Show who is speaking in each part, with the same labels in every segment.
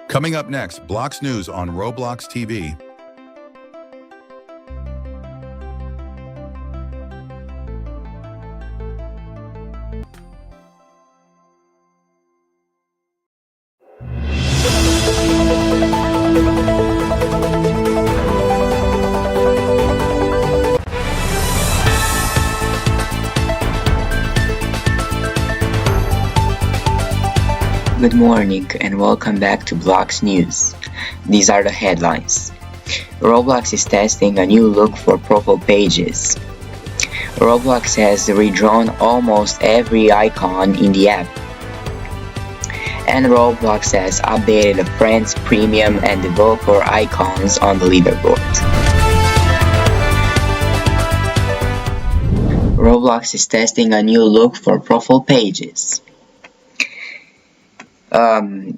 Speaker 1: Coming up next, Blox News on Roblox TV.
Speaker 2: Good morning and welcome back to Blox News. These are the headlines. Roblox is testing a new look for profile pages. Roblox has redrawn almost every icon in the app. And Roblox has updated the Friends, Premium, and Developer icons on the leaderboard. Roblox is testing a new look for profile pages.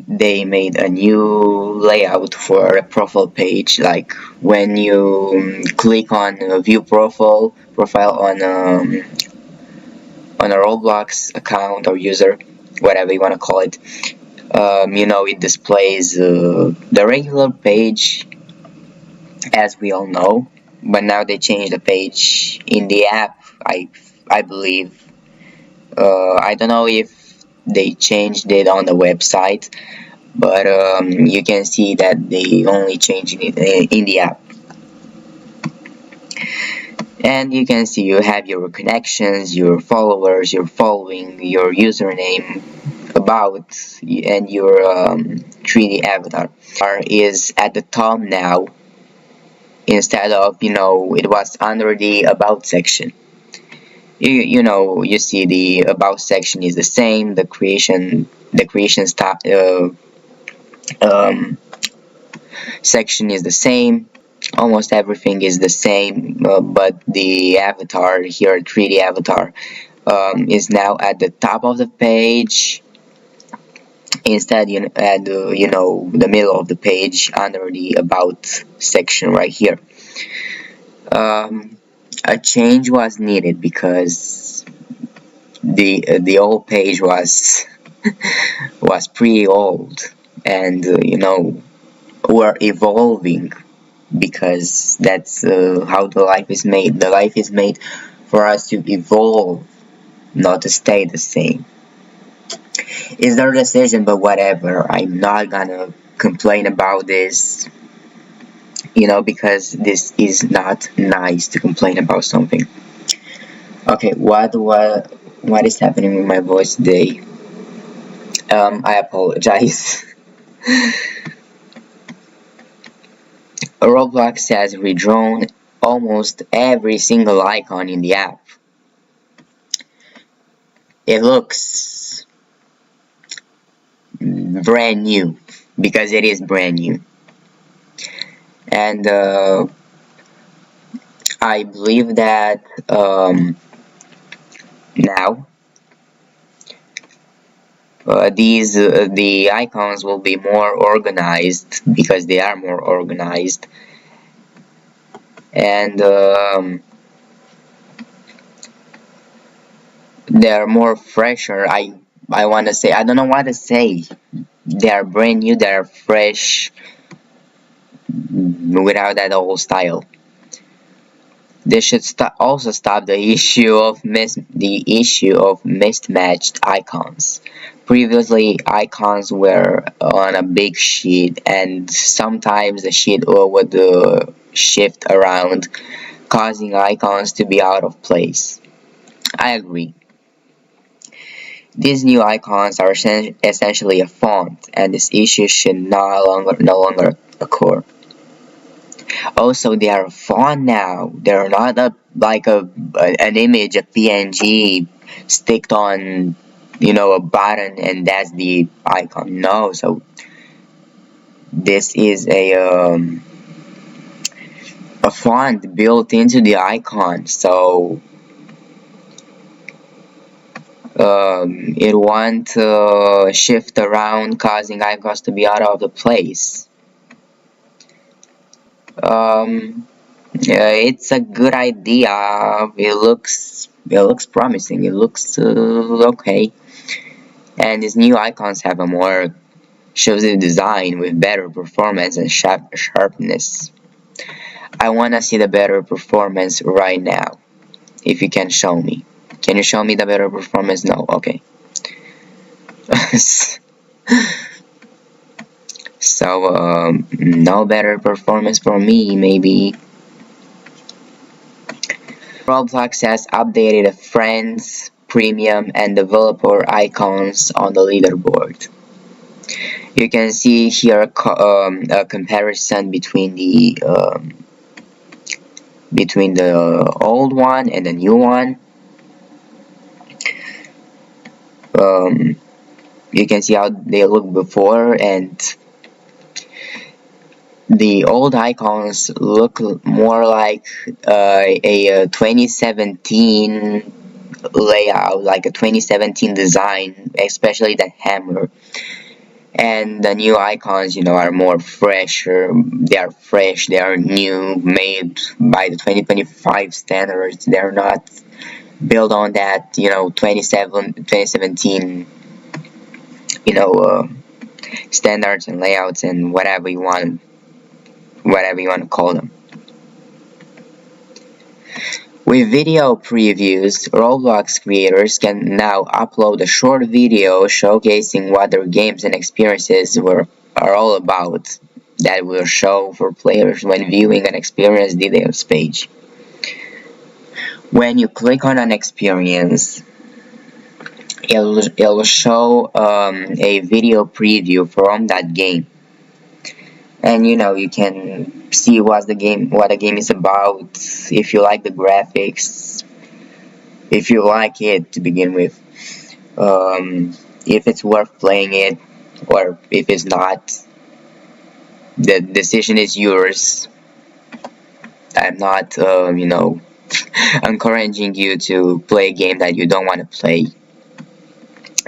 Speaker 2: They made a new layout for a profile page. Like when you click on view profile on a Roblox account or user, whatever you want to call it, it displays the regular page as we all know, but now they changed the page in the app. I believe. I don't know if they changed it on the website, but you can see that they only changed it in the app. And you can see you have your connections, your followers, your following, your username, about, and your 3D avatar is at the top now, instead of, it was under the about section. You see the about section is the same, the creation section is the same, almost everything is the same, but the avatar here, 3D avatar, is now at the top of the page, instead at the middle of the page under the about section right here. A change was needed because the old page was pretty old, and we're evolving, because that's how the life is made. The life is made for us to evolve, not to stay the same. It's their decision, but whatever. I'm not gonna complain about this, because this is not nice to complain about something. Okay, what is happening with my voice today? I apologize. Roblox has redrawn almost every single icon in the app. It looks brand new, because it is brand new. And I believe that now the icons will be more organized, because they are more organized, and they're more fresher. I want to say, I don't know what to say. They are brand new, they are fresh, without that old style. They should also stop the issue of mismatched icons. Previously, icons were on a big sheet, and sometimes the sheet would shift around, causing icons to be out of place. I agree. These new icons are essentially a font, and this issue should no longer occur. Also, they are a font now. They're not an image, a PNG sticked on a button, and that's the icon. No, so this is a font built into the icon, so it won't shift around, causing icons to be out of the place. It's a good idea. It looks promising. It looks okay. And these new icons have a more choosy design with better performance and sharpness. I wanna see the better performance right now. If you can show me. Can you show me the better performance? No. Okay. So no better performance for me. Maybe. Roblox has updated the friends, premium, and developer icons on the leaderboard. You can see here a comparison between the old one and the new one. Um, you can see how they look before, and the old icons look more like a 2017 layout, like a 2017 design, especially the hammer. And the new icons, are more fresher. They are fresh, they are new, made by the 2025 standards. They're not built on that 2017 standards and layouts and whatever you want to call them. With video previews, Roblox creators can now upload a short video showcasing what their games and experiences are all about that will show for players when viewing an experience details page. When you click on an experience, it'll show a video preview from that game. And you can see what the game is about, if you like the graphics, if you like it to begin with, if it's worth playing it, or if it's not. The decision is yours. I'm not encouraging you to play a game that you don't want to play.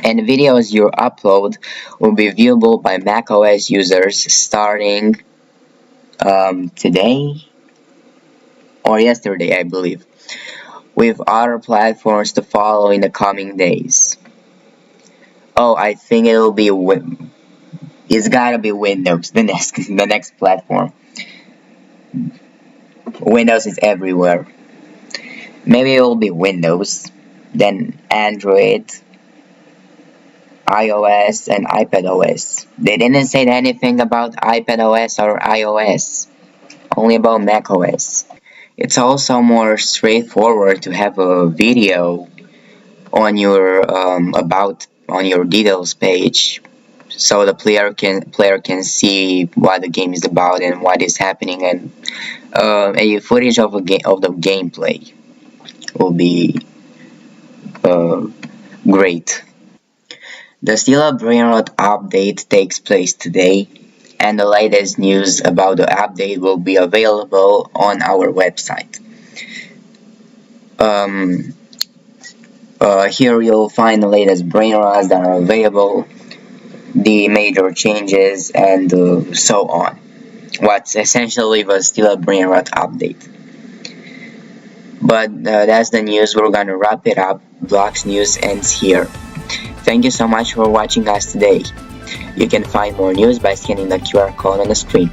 Speaker 2: And videos you upload will be viewable by macOS users starting today or yesterday, I believe, with other platforms to follow in the coming days. Oh, I think it's gotta be Windows, the next platform. Windows is everywhere. Maybe it will be Windows, then Android, iOS, and iPadOS. They didn't say anything about iPadOS or iOS, only about macOS. It's also more straightforward to have a video on your details page, so the player can see what the game is about and what is happening, and a footage of the gameplay will be great. The Steel Brainrot update takes place today, and the latest news about the update will be available on our website. Here you'll find the latest brainrots that are available, the major changes, and so on. What's essentially the Steel Brainrot update. But that's the news. We're gonna wrap it up. Blox News ends here. Thank you so much for watching us today. You can find more news by scanning the QR code on the screen.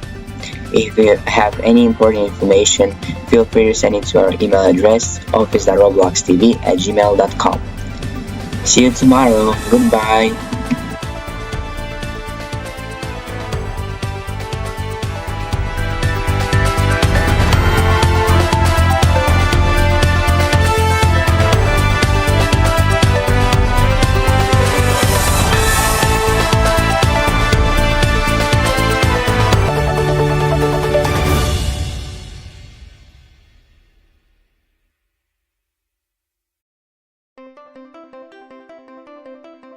Speaker 2: If you have any important information, feel free to send it to our email address, office.robloxtv@gmail.com. See you tomorrow. Goodbye.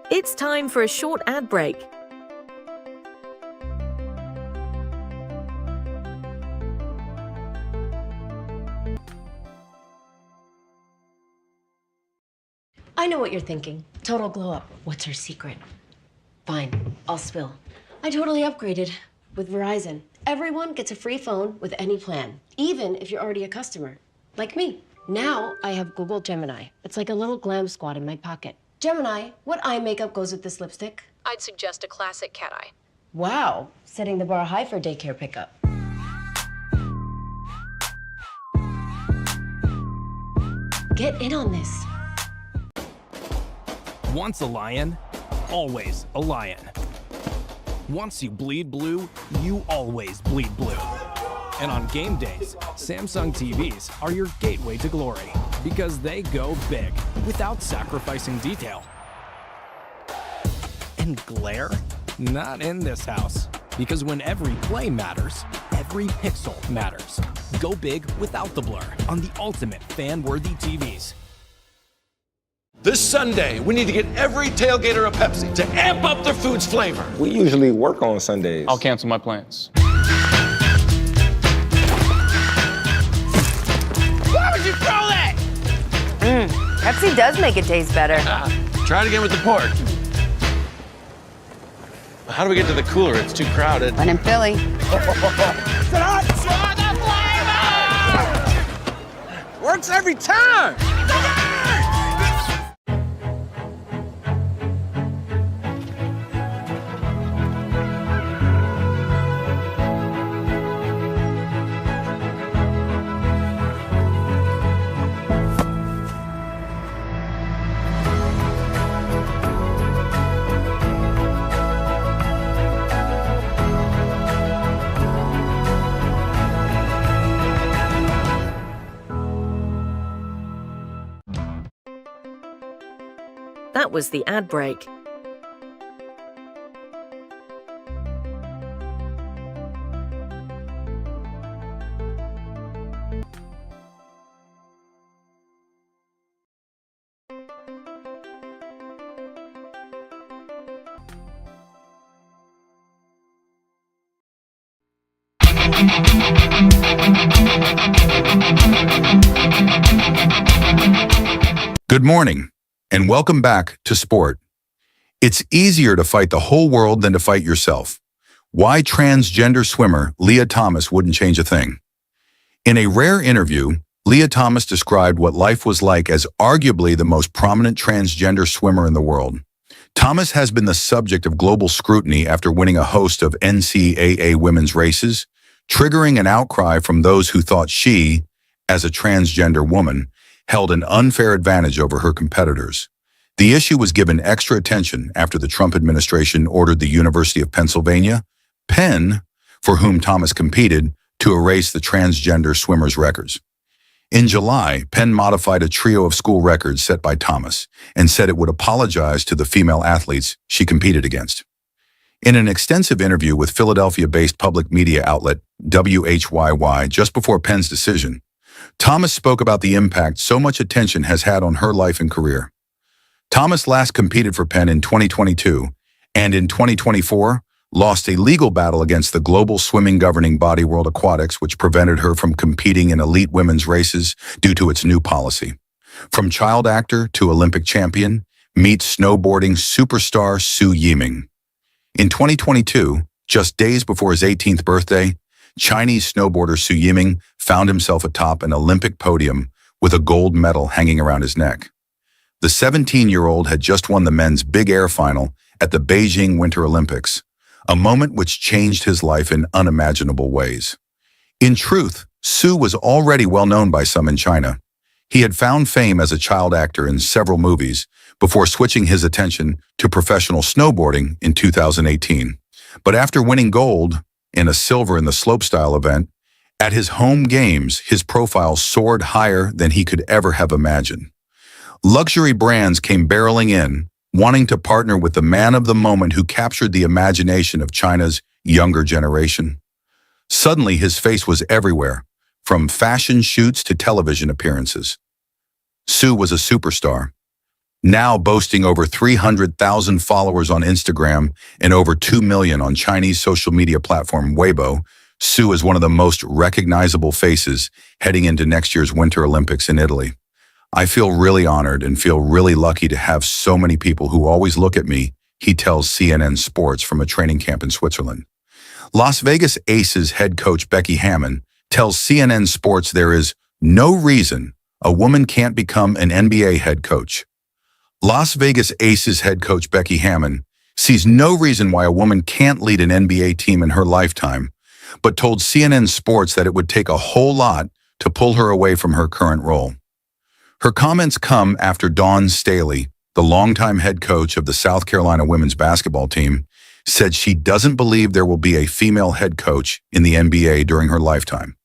Speaker 3: It's time for a short ad break.
Speaker 4: I know what you're thinking. Total glow up. What's her secret? Fine, I'll spill. I totally upgraded. With Verizon, everyone gets a free phone with any plan, even if you're already a customer, like me. Now I have Google Gemini. It's like a little glam squad in my pocket. Gemini, what eye makeup goes with this lipstick?
Speaker 3: I'd suggest a classic cat eye.
Speaker 4: Wow, setting the bar high for daycare pickup. Get in on this.
Speaker 5: Once a lion, always a lion. Once you bleed blue, you always bleed blue. And on game days, Samsung TVs are your gateway to glory because they go big without sacrificing detail. And glare? Not in this house. Because when every play matters, every pixel matters. Go big without the blur on the ultimate fan-worthy TVs.
Speaker 6: This Sunday, we need to get every tailgater a Pepsi to amp up their food's flavor.
Speaker 7: We usually work on Sundays.
Speaker 8: I'll cancel my plans.
Speaker 6: Why would you throw that?
Speaker 9: Pepsi does make it taste better.
Speaker 6: Try it again with the pork. How do we get to the cooler? It's too crowded.
Speaker 9: When in Philly.
Speaker 6: Works every time.
Speaker 3: That was the ad break.
Speaker 1: Good morning, and welcome back to Sport. It's easier to fight the whole world than to fight yourself. Why transgender swimmer Leah Thomas wouldn't change a thing. In a rare interview, Leah Thomas described what life was like as arguably the most prominent transgender swimmer in the world. Thomas has been the subject of global scrutiny after winning a host of NCAA women's races, triggering an outcry from those who thought she, as a transgender woman, held an unfair advantage over her competitors. The issue was given extra attention after the Trump administration ordered the University of Pennsylvania, Penn, for whom Thomas competed, to erase the transgender swimmers' records. In July, Penn modified a trio of school records set by Thomas and said it would apologize to the female athletes she competed against. In an extensive interview with Philadelphia-based public media outlet WHYY just before Penn's decision, Thomas spoke about the impact so much attention has had on her life and career. Thomas last competed for Penn in 2022 and in 2024 lost a legal battle against the global swimming governing body World Aquatics, which prevented her from competing in elite women's races due to its new policy. From child actor to Olympic champion, meet snowboarding superstar Su Yiming. In 2022, just days before his 18th birthday, Chinese snowboarder Su Yiming found himself atop an Olympic podium with a gold medal hanging around his neck. The 17-year-old had just won the men's big air final at the Beijing Winter Olympics, a moment which changed his life in unimaginable ways. In truth, Su was already well known by some in China. He had found fame as a child actor in several movies before switching his attention to professional snowboarding in 2018. But after winning gold and a silver in the slopestyle event, at his home games, his profile soared higher than he could ever have imagined. Luxury brands came barreling in, wanting to partner with the man of the moment who captured the imagination of China's younger generation. Suddenly, his face was everywhere, from fashion shoots to television appearances. Su was a superstar. Now boasting over 300,000 followers on Instagram and over 2 million on Chinese social media platform Weibo, Su is one of the most recognizable faces heading into next year's Winter Olympics in Italy. I feel really honored and feel really lucky to have so many people who always look at me, he tells CNN Sports from a training camp in Switzerland. Las Vegas Aces head coach Becky Hammon tells CNN Sports there is no reason a woman can't become an NBA head coach. Las Vegas Aces head coach Becky Hammon sees no reason why a woman can't lead an NBA team in her lifetime, but told CNN Sports that it would take a whole lot to pull her away from her current role. Her comments come after Dawn Staley, the longtime head coach of the South Carolina women's basketball team, said she doesn't believe there will be a female head coach in the NBA during her lifetime.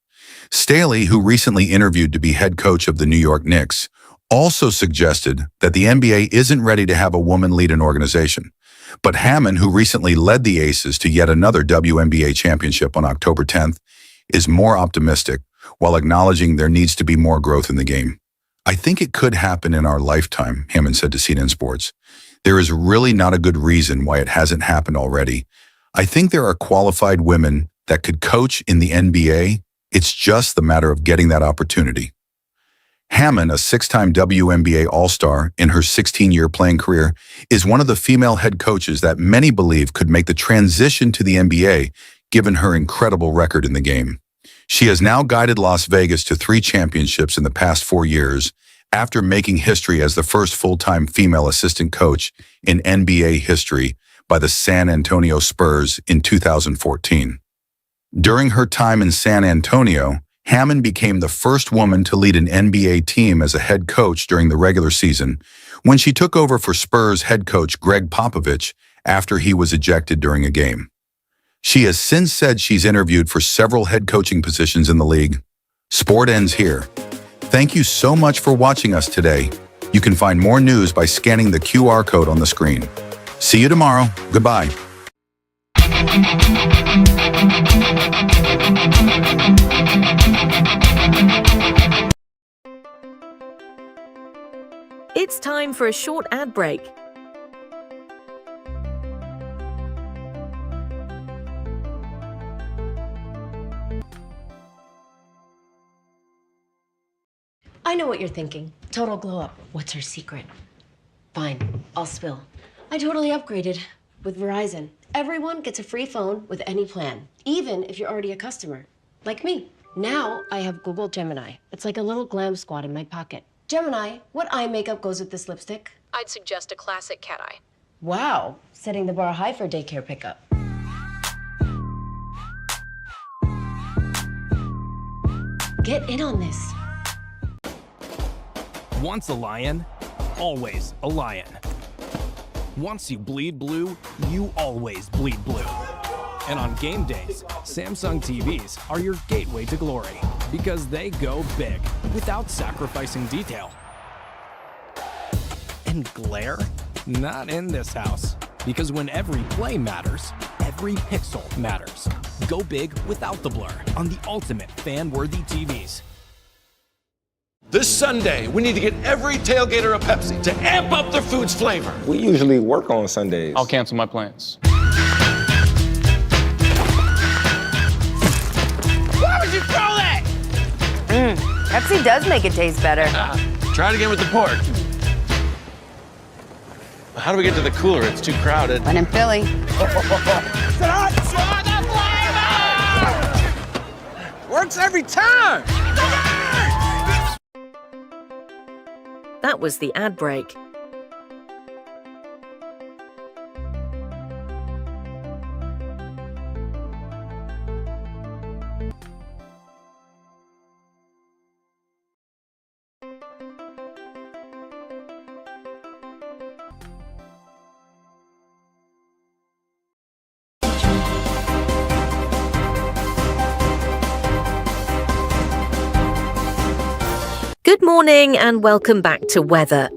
Speaker 1: Staley, who recently interviewed to be head coach of the New York Knicks, also suggested that the NBA isn't ready to have a woman lead an organization. But Hammon, who recently led the Aces to yet another WNBA championship on October 10th, is more optimistic, while acknowledging there needs to be more growth in the game. I think it could happen in our lifetime, Hammon said to CNN Sports. There is really not a good reason why it hasn't happened already. I think there are qualified women that could coach in the NBA. It's just the matter of getting that opportunity. Hammon, a six-time WNBA All-Star in her 16-year playing career, is one of the female head coaches that many believe could make the transition to the NBA, given her incredible record in the game. She has now guided Las Vegas to 3 championships in the past 4 years, after making history as the first full-time female assistant coach in NBA history by the San Antonio Spurs in 2014. During her time in San Antonio, Hammon became the first woman to lead an NBA team as a head coach during the regular season when she took over for Spurs head coach Greg Popovich after he was ejected during a game. She has since said she's interviewed for several head coaching positions in the league. Sport ends here. Thank you so much for watching us today. You can find more news by scanning the QR code on the screen. See you tomorrow. Goodbye.
Speaker 3: It's time for a short ad break.
Speaker 4: I know what you're thinking. Total glow up. What's her secret? Fine, I'll spill. I totally upgraded with Verizon. Everyone gets a free phone with any plan, even if you're already a customer, like me. Now I have Google Gemini. It's like a little glam squad in my pocket. Gemini, what eye makeup goes with this lipstick?
Speaker 8: I'd suggest a classic cat eye.
Speaker 4: Wow, setting the bar high for daycare pickup. Get in on this.
Speaker 5: Once a lion, always a lion. Once you bleed blue, you always bleed blue. And on game days, Samsung TVs are your gateway to glory because they go big without sacrificing detail. And glare? Not in this house. Because when every play matters, every pixel matters. Go big without the blur on the ultimate fan-worthy TVs.
Speaker 6: This Sunday, we need to get every tailgater a Pepsi to amp up their food's flavor.
Speaker 7: We usually work on Sundays.
Speaker 10: I'll cancel my plans.
Speaker 8: Why would you throw that?
Speaker 9: Pepsi does make it taste better.
Speaker 6: Try it again with the pork. How do we get to the cooler? It's too crowded.
Speaker 9: When in Philly.
Speaker 10: Works every time.
Speaker 3: That was the ad break. Good morning and welcome back to weather.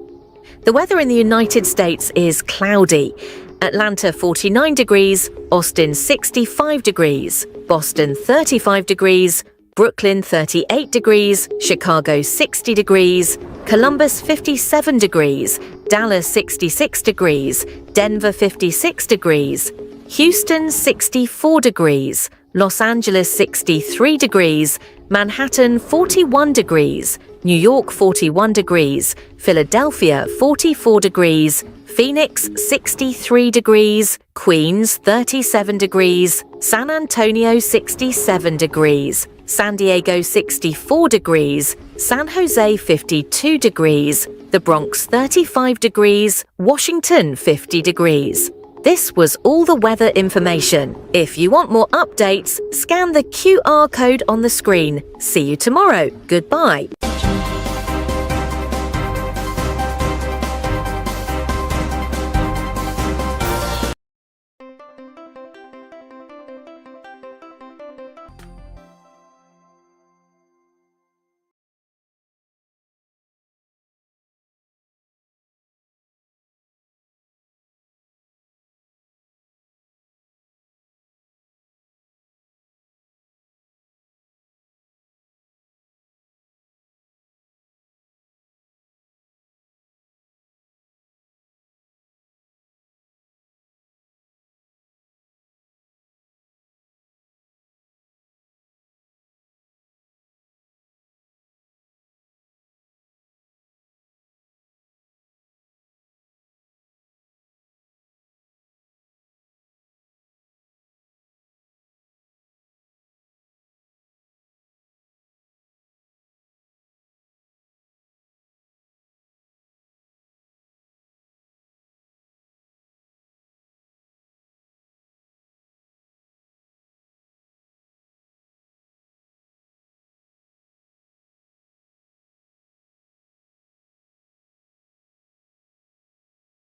Speaker 3: The weather in the United States is cloudy. Atlanta 49 degrees, Austin 65 degrees, Boston 35 degrees, Brooklyn 38 degrees, Chicago 60 degrees, Columbus 57 degrees, Dallas 66 degrees, Denver 56 degrees, Houston 64 degrees, Los Angeles 63 degrees, Manhattan 41 degrees, New York 41 degrees, Philadelphia 44 degrees, Phoenix 63 degrees, Queens 37 degrees, San Antonio 67 degrees, San Diego 64 degrees, San Jose 52 degrees, the Bronx 35 degrees, Washington 50 degrees. This was all the weather information. If you want more updates, scan the QR code on the screen. See you tomorrow. Goodbye.